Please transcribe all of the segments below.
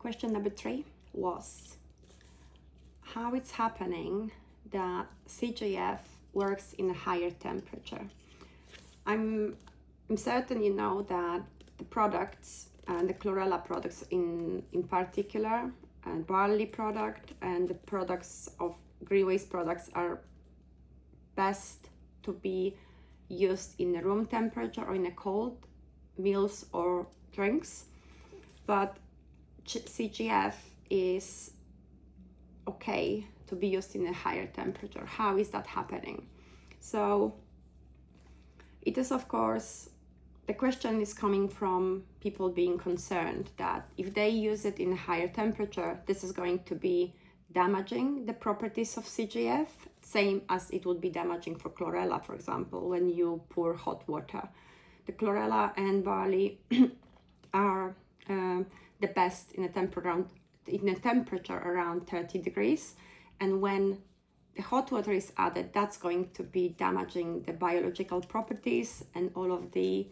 question number 3 was how it's happening that CGF works in a higher temperature. I'm certain you know that the products and the chlorella products in particular, and barley product and the products of green waste products are best to be used in a room temperature or in a cold meals or drinks, but CGF is okay to be used in a higher temperature. How is that happening? So it is, of course, the question is coming from people being concerned that if they use it in a higher temperature, this is going to be damaging the properties of CGF, same as it would be damaging for chlorella, for example, when you pour hot water. The chlorella and barley are the best in a temperature around 30 degrees, and when the hot water is added, that's going to be damaging the biological properties and all of the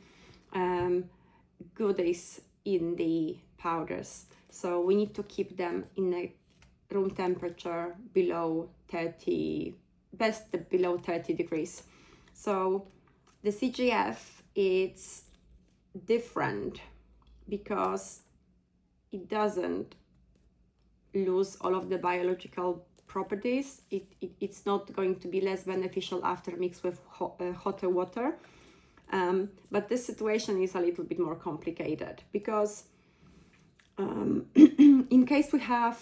goodies in the powders. So we need to keep them in a room temperature below 30, below 30 degrees. So the CGF, it's different because it doesn't lose all of the biological properties. It's not going to be less beneficial after mixed with hotter water. But this situation is a little bit more complicated because in case we have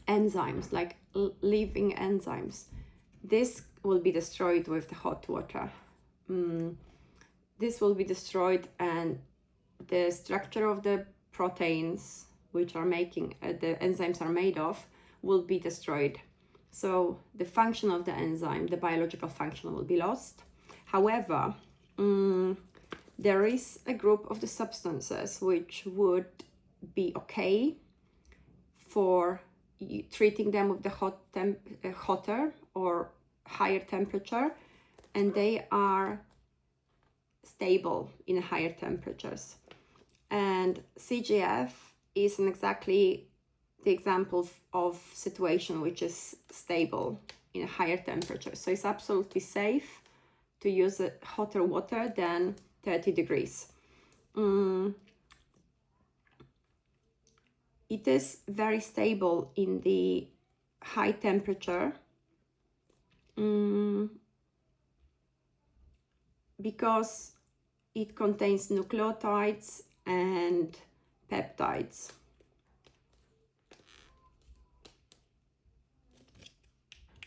enzymes, like living enzymes, this will be destroyed with the hot water. This will be destroyed, and the structure of the proteins which are making the enzymes are made of will be destroyed. So the function of the enzyme, the biological function, will be lost. However, there is a group of the substances which would be okay for treating them with the hotter or higher temperature, and they are stable in higher temperatures. And CGF is exactly the example of situation which is stable in a higher temperature. So it's absolutely safe to use hotter water than 30 degrees. It is very stable in the high temperature because it contains nucleotides and peptides.